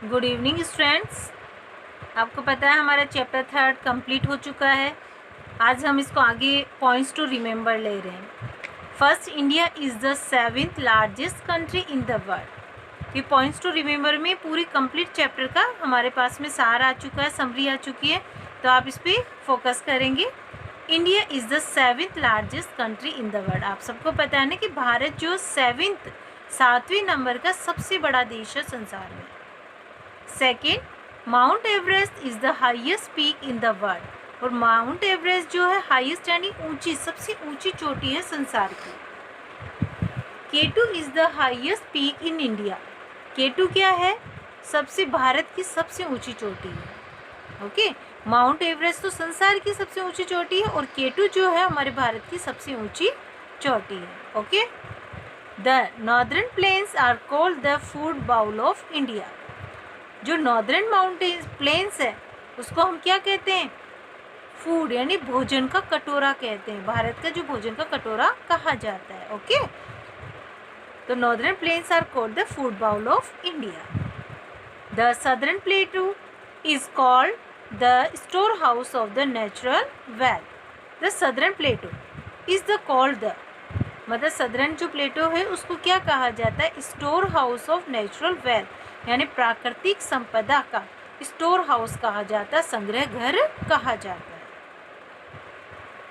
Good evening students. आपको पता है हमारा चैप्टर 3 कंप्लीट हो चुका है। आज हम इसको आगे पॉइंट्स टू रिमेंबर ले रहे हैं। First, India is the 7th largest country in the world. ये पॉइंट्स टू रिमेंबर में पूरी कंप्लीट चैप्टर का हमारे पास में सार आ चुका है, समरी आ चुकी है, तो आप इस पर फोकस करेंगे। India is the 7th largest country in the world. आप सबको पता है ना कि भारत जो 7वें नंबर का सबसे बड़ा देश है संसार में। Second, mount Everest is the highest peak in the world. और माउंट एवरेस्ट जो है हाईएस्ट यानी ऊंची, सबसे ऊंची चोटी है संसार की। K2 is the highest peak in India. K2 क्या है? सबसे भारत की सबसे ऊंची चोटी है। ओके, माउंट एवरेस्ट तो संसार की सबसे ऊंची चोटी है और K2 जो है हमारे भारत की सबसे ऊंची चोटी है। Okay, the northern plains are called the food bowl of India. जो नॉर्दर्न माउंटेन प्लेन्स है उसको हम क्या कहते हैं? फूड यानी भोजन का कटोरा कहते हैं। भारत का जो भोजन का कटोरा कहा जाता है। ओके, तो northern plains are called the food bowl of India. The southern plateau is called the store house of the natural wealth. The southern plateau is the called the, मतलब सदर्न जो प्लेटो है उसको क्या कहा जाता है? Store house of natural wealth, यानी प्राकृतिक संपदा का स्टोर हाउस कहा जाता है, संग्रह घर कहा जाता है।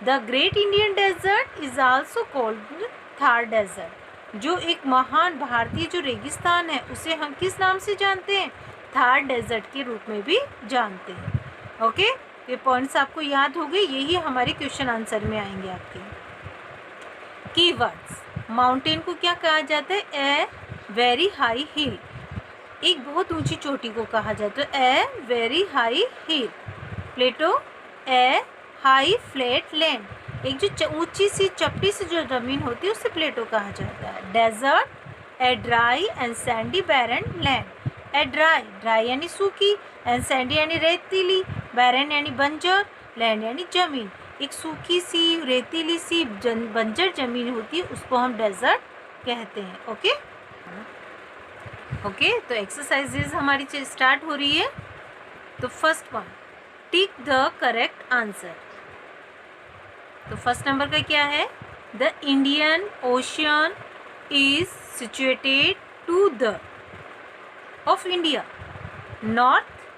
The great Indian desert is also called Thar desert. जो एक महान भारतीय जो रेगिस्तान है उसे हम किस नाम से जानते हैं? थार डेजर्ट के रूप में भी जानते हैं। ओके, ये पॉइंट्स आपको याद हो गए, यही हमारे क्वेश्चन आंसर में आएंगे आपके। कीवर्ड्स, माउंटेन को क्या कहा जाता है? ए वेरी हाई हिल, एक बहुत ऊंची चोटी को कहा जाता है a very high hill. Plateau a high flat land, एक जो ऊंची सी चपटी सी जो ज़मीन होती है उससे प्लेटो कहा जाता है। Desert a dry and sandy barren land. A dry, dry यानी सूखी, एंड सैंडी यानी रेतीली, बैरन यानी बंजर, लैंड यानी ज़मीन। एक सूखी सी रेतीली सी बंजर ज़मीन होती है उसको हम डेजर्ट कहते हैं। ओके ओके, तो एक्सरसाइजेज हमारी स्टार्ट हो रही है। तो first one, tick the correct answer. तो फर्स्ट नंबर का क्या है? The Indian ocean is situated to the of India, north,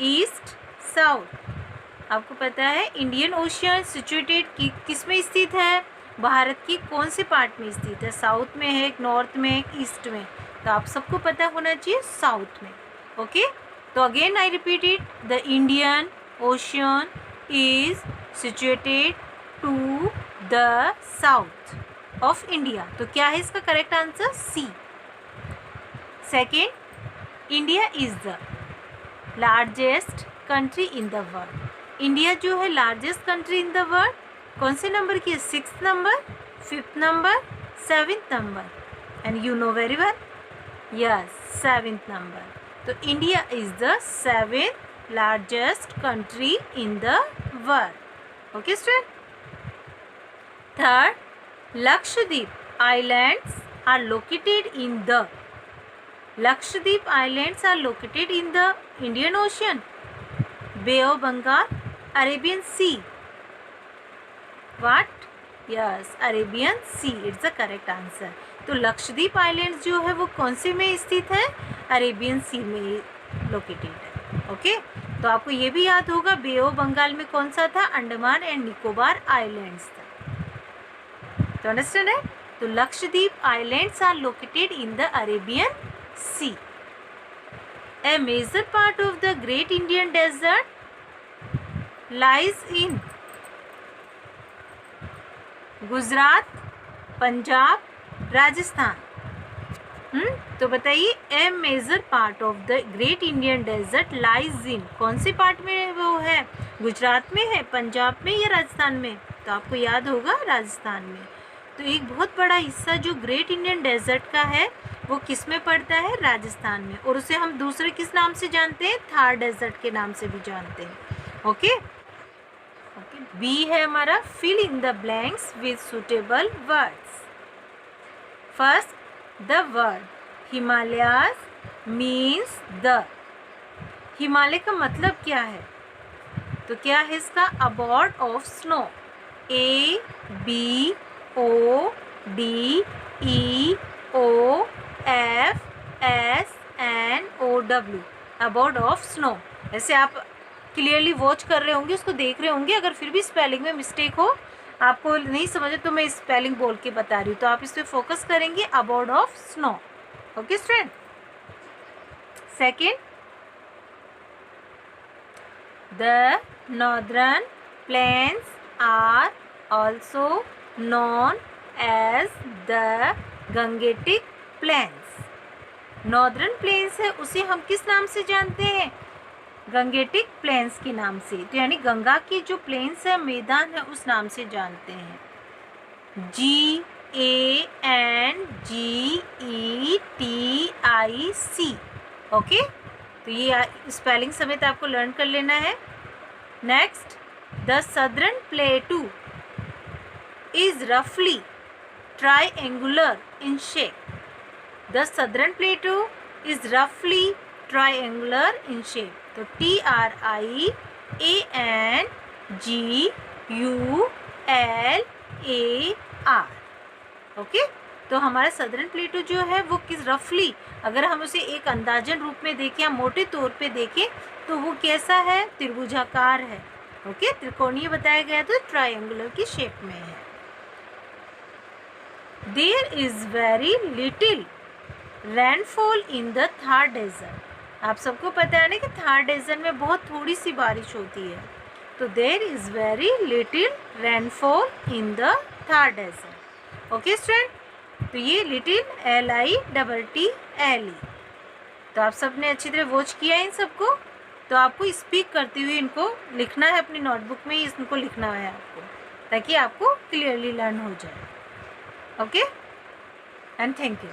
east, south. आपको पता है इंडियन ओशियन सिचुएटेड किस में स्थित है? भारत की कौन से पार्ट में स्थित है? साउथ में है, नॉर्थ में है, ईस्ट में? तो आप सबको पता होना चाहिए साउथ में। ओके, तो again I repeat it, the Indian ocean is situated to the south of India. तो क्या है इसका correct answer? C. Second, India is the largest country in the world. India जो है largest country in the world, कौन से number की है? 6th number, 5th number, 7th number? And you know very well, yes, 7th number. तो India is the 7th largest country in the world. Okay, student. Third, Lakshadweep Islands are located in the. Lakshadweep Islands are located in the Indian Ocean, Bay of Bengal, Arabian Sea. What? Yes, Arabian Sea. It's the correct answer. तो Lakshadweep islands जो है वो कौन से में स्थित है? Arabian सी में लोकेटेड है। ओके, तो आपको ये भी याद होगा बे ऑफ बंगाल में कौन सा था? अंडमान एंड निकोबार आइलैंड्स था। तो अंडरस्टैंड है? तो Lakshadweep islands are located in the Arabian Sea. A major part of the great Indian Desert lies in Gujarat, Punjab, Rajasthan. तो बताइए, a major part of the great Indian Desert lies in, कौन से पार्ट में वो है? गुजरात में है, पंजाब में या राजस्थान में? तो आपको याद होगा राजस्थान में। तो एक बहुत बड़ा हिस्सा जो ग्रेट इंडियन डेजर्ट का है वो किस में पड़ता है? राजस्थान में। और उसे हम दूसरे किस नाम से जानते हैं? थार डेजर्ट के नाम से भी जानते हैं। ओके ओके, बी है हमारा, fill in the blanks with suitable words. First, the word Himalayas means the. Himalaya का मतलब क्या है? तो क्या है इसका? Abode of snow. ABODEOFSNOW, abode of snow. ऐसे आप क्लियरली वॉच कर रहे होंगे, उसको देख रहे होंगे। अगर फिर भी स्पेलिंग में मिस्टेक हो, आपको नहीं समझे, तो मैं स्पेलिंग बोल के बता रही हूँ, तो आप इस पर फोकस करेंगे, abode of snow. Okay student. Second, the northern plains are also known as the Gangetic Plains. Northern plains है, उसे हम किस नाम से जानते हैं? गंगेटिक प्लेन्स के नाम से। तो यानी गंगा की जो प्लेन्स है, मैदान है, उस नाम से जानते हैं। GANGETIC। ओके, तो ये स्पेलिंग समेत आपको लर्न कर लेना है। Next, the southern plateau is रफली triangular in shape. The southern plateau is रफली ट्राइएंगुलर इन शेप। तो TRIANGULAR। ओके, तो हमारा सदर्न प्लेटू जो है वो किस रफली, अगर हम उसे एक अंदाजन रूप में देखें या मोटे तौर पे देखें, तो वो कैसा है? त्रिभुजाकार है। ओके, त्रिकोणीय बताया गया, तो ट्रायंगुलर की शेप में है। There is very little rainfall in the Thar desert. आप सबको पता है ना कि थार डेजर्ट में बहुत थोड़ी सी बारिश होती है। तो there is very little rainfall in the Thar desert. Okay student, तो ये लिटिल LITTLE। तो आप सब ने अच्छी तरह वॉच किया है इन सबको। तो आपको स्पीक करते हुए इनको लिखना है अपनी नोटबुक में, इनको लिखना है आपको, ताकि आपको क्लियरली लर्न हो जाए। Okay, and thank you.